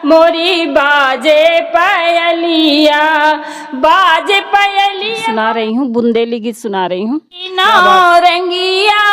मोरी बाजे पायलिया, बाजे पायलिया। सुना रही हूँ, बुंदेली गीत सुना रही हूँ। रंगिया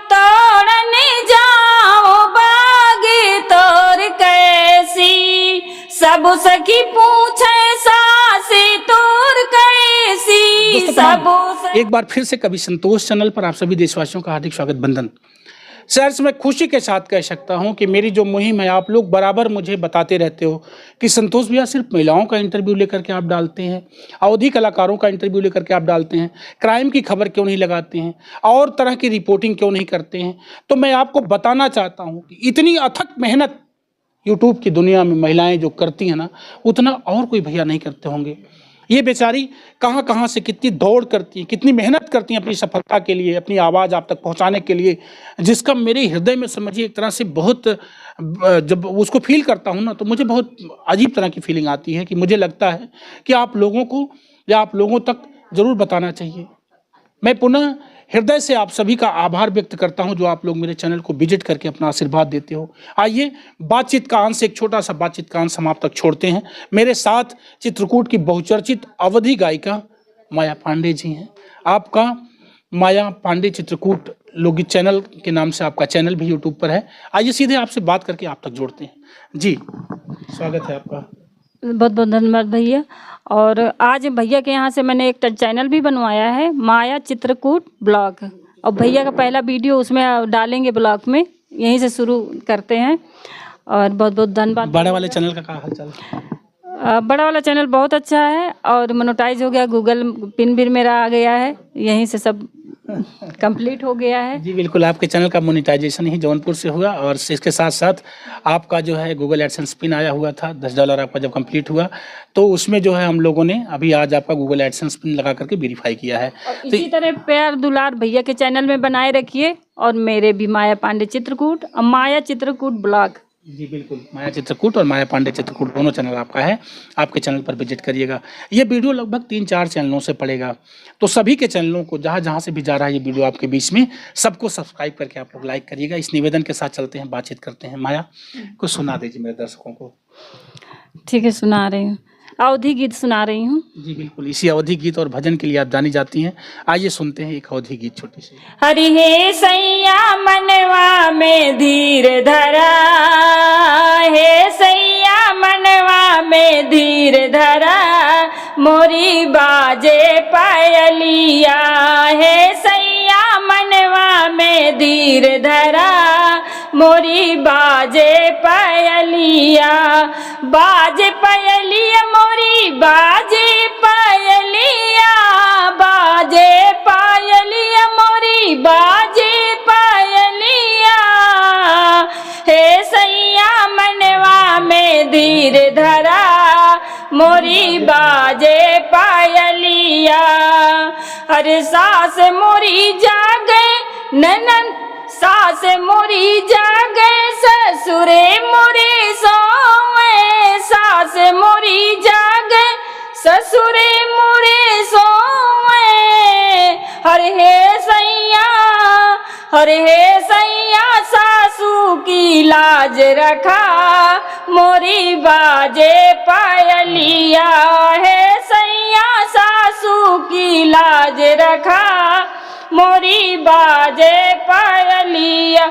तोड़ने जाओ बागी तोर कैसी, सब सखी पूछे सासी तोर कैसी, सब। एक बार फिर से कवि संतोष चैनल पर आप सभी देशवासियों का हार्दिक स्वागत बंधन। सर, मैं खुशी के साथ कह सकता हूं कि मेरी जो मुहिम है, आप लोग बराबर मुझे बताते रहते हो कि संतोष भैया सिर्फ महिलाओं का इंटरव्यू लेकर के आप डालते हैं, अवधी कलाकारों का इंटरव्यू लेकर के आप डालते हैं, क्राइम की खबर क्यों नहीं लगाते हैं और तरह की रिपोर्टिंग क्यों नहीं करते हैं। तो मैं आपको बताना चाहता हूँ कि इतनी अथक मेहनत यूट्यूब की दुनिया में महिलाएँ जो करती हैं ना, उतना और कोई भैया नहीं करते होंगे। ये बेचारी कहाँ कहाँ से कितनी दौड़ करती हैं, कितनी मेहनत करती हैं अपनी सफलता के लिए, अपनी आवाज़ आप तक पहुँचाने के लिए, जिसका मेरे हृदय में समझिए एक तरह से बहुत, जब उसको फील करता हूँ ना, तो मुझे बहुत अजीब तरह की फीलिंग आती है कि मुझे लगता है कि आप लोगों को या आप लोगों तक ज़रूर बताना चाहिए। मैं पुनः हृदय से आप सभी का आभार व्यक्त करता हूं जो आप लोग मेरे चैनल को विजिट करके अपना आशीर्वाद देते हो। आइए बातचीत का अंश, एक छोटा सा बातचीत का अंश हम आप तक छोड़ते हैं। मेरे साथ चित्रकूट की बहुचर्चित अवधी गायिका माया पांडे जी हैं। आपका माया पांडे चित्रकूट लोकगीत चैनल के नाम से आपका चैनल भी यूट्यूब पर है। आइए सीधे आपसे बात करके आप तक जोड़ते हैं। जी, स्वागत है आपका। बहुत बहुत धन्यवाद भैया। और आज भैया के यहाँ से मैंने एक चैनल भी बनवाया है, माया चित्रकूट ब्लॉग, और भैया का पहला वीडियो उसमें डालेंगे ब्लॉग में, यहीं से शुरू करते हैं। और बहुत बहुत धन्यवाद। बड़ा वाले चैनल का क्या हालचाल? बड़ा वाला चैनल बहुत अच्छा है और मोनेटाइज हो गया, गूगल पिन भी मेरा आ गया है, यहीं से सब कंप्लीट हो गया है। जी बिल्कुल, आपके चैनल का मोनेटाइजेशन ही जौनपुर से हुआ और इसके साथ साथ आपका जो है गूगल एडसेंस पिन आया हुआ था, $10 आपका जब कंप्लीट हुआ तो उसमें जो है हम लोगों ने अभी आज आपका गूगल एडसेंस पिन लगा करके वेरीफाई किया है। और इसी तरह प्यार दुलार भैया के चैनल में बनाए रखिए, और मेरे भी माया पांडे चित्रकूट और माया चित्रकूट ब्लॉग। जी बिल्कुल, माया चित्रकूट और माया पांडे चित्रकूट दोनों चैनल आपका है। आपके चैनल पर विजिट करिएगा। ये वीडियो लगभग 3-4 चैनलों से पड़ेगा, तो सभी के चैनलों को जहाँ जहाँ से भी जा रहा है ये वीडियो आपके बीच में, सबको सब्सक्राइब करके आप लोग लाइक करिएगा। इस निवेदन के साथ चलते हैं, बातचीत करते हैं। माया, कुछ सुना दीजिए मेरे दर्शकों को। ठीक है, सुना रही हूँ, अवधी गीत सुना रही हूँ। जी बिल्कुल, इसी अवधी गीत और भजन के लिए आप जानी जाती हैं। आइए सुनते हैं एक अवधी गीत छोटी सी। हरि हे सैया मनवा में धीर धरा, हे सैया मनवा में धीर धरा, मोरी बाजे पायलिया, हे सैया मनवा में धीर धरा, मोरी बाजे पायलिया, बाजे पायलिया मोरी बाजे पायलिया, बाजे पायलिया मोरी बाजे पायलिया, हे सैया मनवा में धीर धरा, मोरी बाजे पायलिया। अरे सास मोरी जागे ननन, सास मोरी जागे ससुरे मोरे सोवे, सास मोरी जागे ससुरे मोरे सोवे, हरे हे सैया, हरे हे सैया सासू की लाज रखा, मोरी बाजे पायलिया, हे सैया सासू की लाज रखा, मोरी बाजे पायलिया,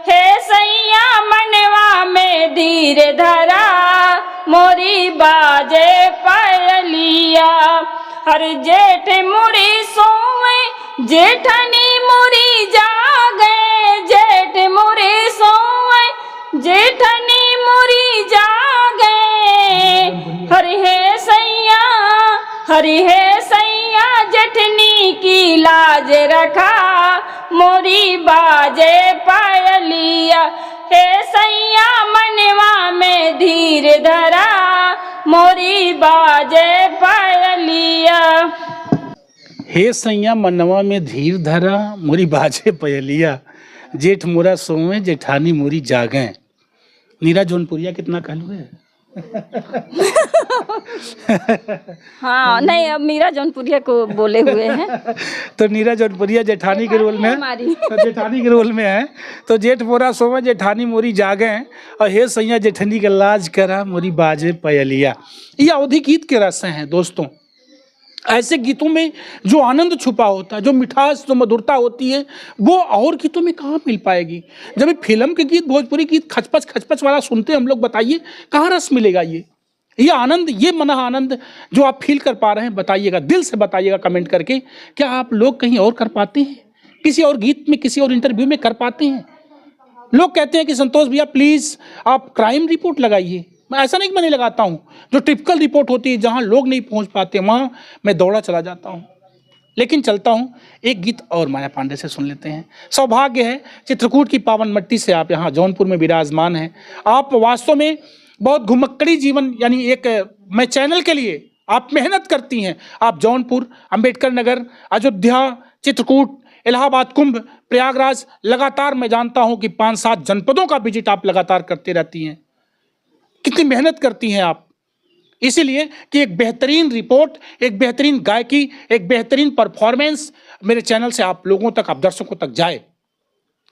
हे सैया मनवा में धीर धरा, मोरी बाजे पायलिया। हर जेठ मुरी सोवे जेठनी मुरी जागे, जेठ मुरी सोवे जेठनी मुरी जागे, हरि हे सैया, हरि हे सैया जेठनी की लाज रखा, मोरी बाजे पायलिया, हे सैया मनवा में धीर धरा, मोरी बाजे पायलिया। हे सैया मनवा में धीर धरा, मोरी बाजे पायलिया, जेठ मोरा सोवे जेठानी मोरी जागे। नीरा जौनपुरिया कितना कहलू है। हाँ नहीं, अब मीरा जौनपुरिया को बोले हुए हैं। तो नीरा जौनपुरिया जेठानी के रोल में हमारी। तो जेठानी के रोल में है। तो जेठ मोरा सोवे जेठानी मोरी जागे और हे सैया जेठनी के लाज करा मोरी बाजे पयलिया। ये अवधि गीत के रस हैं दोस्तों। ऐसे गीतों में जो आनंद छुपा होता है, जो मिठास, जो मधुरता होती है, वो और गीतों में कहाँ मिल पाएगी। जब ये फिल्म के गीत, भोजपुरी गीत खचपच खचपच वाला सुनते हैं हम लोग, बताइए कहाँ रस मिलेगा। ये आनंद, ये मन आनंद जो आप फील कर पा रहे हैं, बताइएगा, दिल से बताइएगा कमेंट करके। क्या आप लोग कहीं और कर पाते हैं, किसी और गीत में, किसी और इंटरव्यू में कर पाते हैं? लोग कहते हैं कि संतोष भैया प्लीज़ आप क्राइम रिपोर्ट लगाइए। मैं ऐसा नहीं कि मैं नहीं लगाता हूँ, जो टिपिकल रिपोर्ट होती है जहाँ लोग नहीं पहुँच पाते वहाँ मैं दौड़ा चला जाता हूँ। लेकिन चलता हूँ, एक गीत और माया पांडे से सुन लेते हैं। सौभाग्य है चित्रकूट की पावन मट्टी से आप यहाँ जौनपुर में विराजमान हैं। आप वास्तव में बहुत घुमक्कड़ी जीवन, यानी एक मैं चैनल के लिए आप मेहनत करती हैं। आप जौनपुर, अंबेडकर नगर, अयोध्या, चित्रकूट, इलाहाबाद, कुंभ, प्रयागराज, लगातार मैं जानता हूँ कि 5-7 जनपदों का विजिट आप लगातार करते रहती हैं। कितनी मेहनत करती हैं आप, इसीलिए कि एक बेहतरीन रिपोर्ट, एक बेहतरीन गायकी, एक बेहतरीन परफॉर्मेंस मेरे चैनल से आप लोगों तक, आप दर्शकों तक जाए।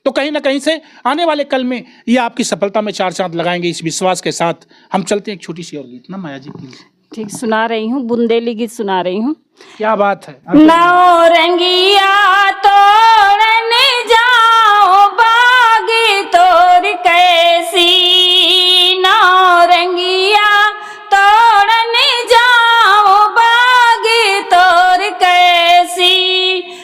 तो कहीं ना कहीं से आने वाले कल में ये आपकी सफलता में 4 चांद लगाएंगे, इस विश्वास के साथ हम चलते हैं एक छोटी सी और गीत ना माया जी प्लीज। ठीक, सुना रही हूँ, बुंदेली गीत सुना रही हूँ। क्या बात है। नौरंगिया तोड़ने जाओ बागी तोड़ कैसी, नौरंगिया तोड़ने जाओ बागी तोड़ कैसी,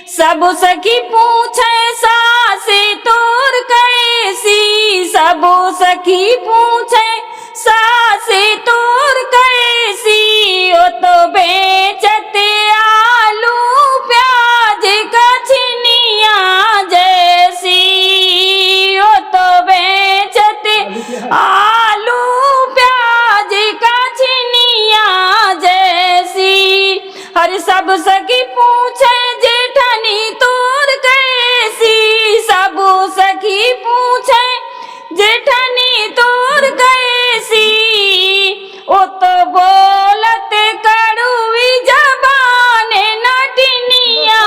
सब सखी पूछे सासी तोड़ कैसी, सब सखी पूछे सासी तोड़ कैसी, ओ तो बेचते आलू प्याज कचनिया जैसी, ओ तो बेचते आलू प्याज कचनिया जैसी, हर सब सखी पूछे जेठनी तोर कैसी, सब सखी पूछे जेठनी तोर कैसी, ओ तो बोलते कड़वी जबान नटनिया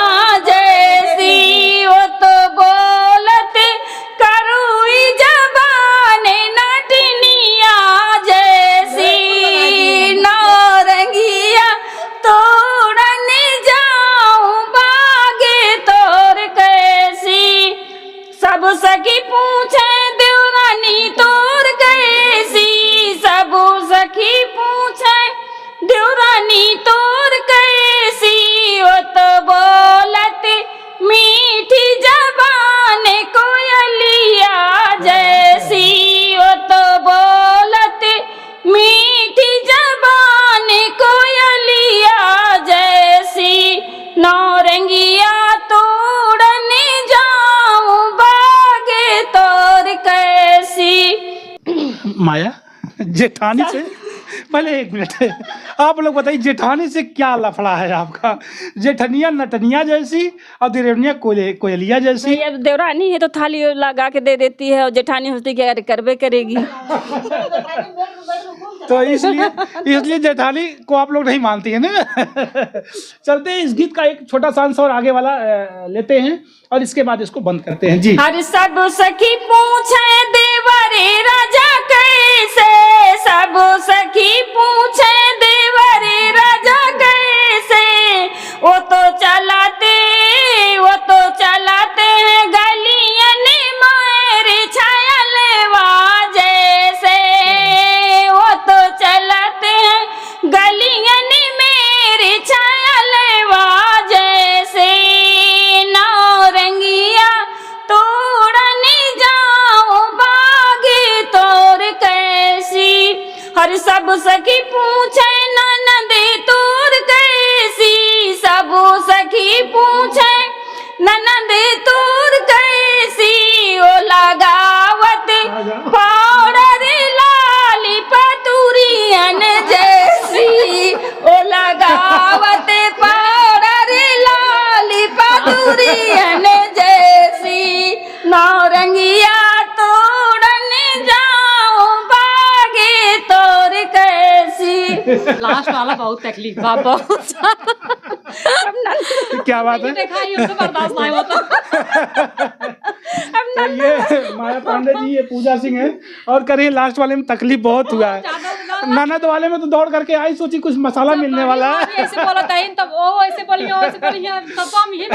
जैसी, ओ तो बोलते कड़वी जबान नटनिया जैसी, नौरंगिया तोड़ने जाऊं बागे तोड़ कैसी, सब सखी पूछे देवरानी तोड़ कैसी, सब सखी पूछे देवरानी तोड़ कैसी, ओ तो बोलते मीठी जबान कोयलिया जैसी, ओ तो बोलते मीठी जबान कोयलिया जैसी, नौरंगिया तोड़ने जाऊं बागे तोड़ कैसी। माया जेठानी से पहले एक मिनट, आप लोग बताइए जेठानी से क्या लफड़ा है आपका? जेठनिया नटनिया जैसी और देवरानिया कोयलिया जैसी। अब देवरानी है तो थाली लगा के दे देती है, और जेठानी होती क्या करबे करेगी। तो इसलिए जेठानी को आप लोग नहीं मानती है ना। चलते हैं, इस गीत का एक छोटा सा अंश और आगे वाला लेते हैं और इसके बाद इसको बंद करते हैं जी। हर सब सखी पूछे देवरे राजा कैसे, सब सखी पूछे देवरे राजा कैसे, वो तो चलाते हैं गलियन मारे छायलवा जैसे, वो तो चलाते हैं गलियन मेरे छायलवा जैसे, नौरंगिया तोड़ने जाओ बागी तोड़ कैसी, हर सब सखी पूछे ननदे तोड़ कैसी, सब सखी पूछे ननदे तोड़ कैसी, ओ लगावत पाउडर लाली पतुरियन जैसी, ओ लगावत पाउडर लाली पतुरियन जैसी, नौरंगिया तोड़ने जाओ बागे तोड़ कैसी। बहुत तकलीफ बा, बहुत क्या बात है। देखा ये उससे बर्दाश्त नहीं होता। तो ये माया पांडे जी, ये पूजा सिंह है, और करिए लास्ट वाले में तकलीफ बहुत हुआ है। ननद वाले में तो दौड़ करके आई, सोची कुछ मसाला मिलने वाला है। ऐसे बोला था तब वो ऐसे बोलिए तब तो हम ये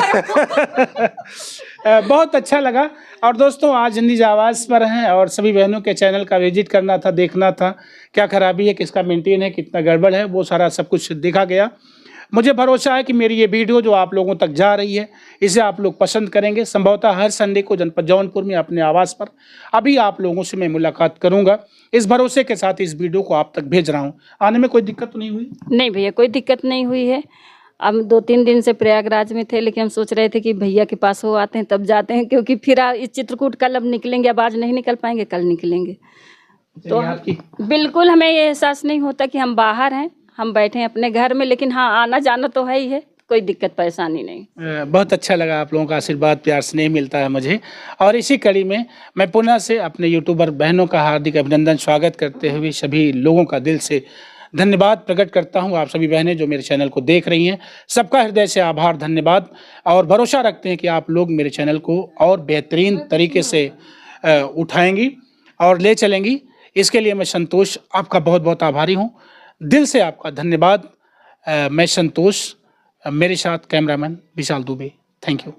बहुत अच्छा लगा। और दोस्तों आज निज आवाज़ पर हैं और सभी बहनों के चैनल का विजिट करना था, देखना था क्या खराबी है, किसका मेंटेन है, कितना गड़बड़ है, वो सारा सब कुछ देखा गया। मुझे भरोसा है कि मेरी ये वीडियो जो आप लोगों तक जा रही है, इसे आप लोग पसंद करेंगे। संभवतः हर संडे को जनपद जौनपुर में अपने आवास पर अभी आप लोगों से मैं मुलाकात करूंगा, इस भरोसे के साथ इस वीडियो को आप तक भेज रहा हूं। आने में कोई दिक्कत तो नहीं हुई? नहीं भैया, कोई दिक्कत नहीं हुई है। हम 2-3 दिन से प्रयागराज में थे, लेकिन हम सोच रहे थे कि भैया के पास हो आते हैं तब जाते हैं, क्योंकि फिर इस चित्रकूट कल अब निकलेंगे, अब आज नहीं निकल पाएंगे, कल निकलेंगे। तो बिल्कुल हमें ये एहसास नहीं होता कि हम बाहर हैं, हम बैठे हैं अपने घर में, लेकिन हाँ आना जाना तो है ही है, कोई दिक्कत परेशानी नहीं। बहुत अच्छा लगा, आप लोगों का आशीर्वाद प्यार स्नेह मिलता है मुझे। और इसी कड़ी में मैं पुनः से अपने यूट्यूबर बहनों का हार्दिक अभिनंदन स्वागत करते हुए सभी लोगों का दिल से धन्यवाद प्रकट करता हूं। आप सभी बहनें जो मेरे चैनल को देख रही हैं, सबका हृदय से आभार, धन्यवाद। और भरोसा रखते हैं कि आप लोग मेरे चैनल को और बेहतरीन तरीके से उठाएंगी और ले चलेंगी। इसके लिए मैं संतोष आपका बहुत बहुत आभारी हूँ, दिल से आपका धन्यवाद। मैं संतोष, मेरे साथ cameraman Vishal Dubey. Thank you.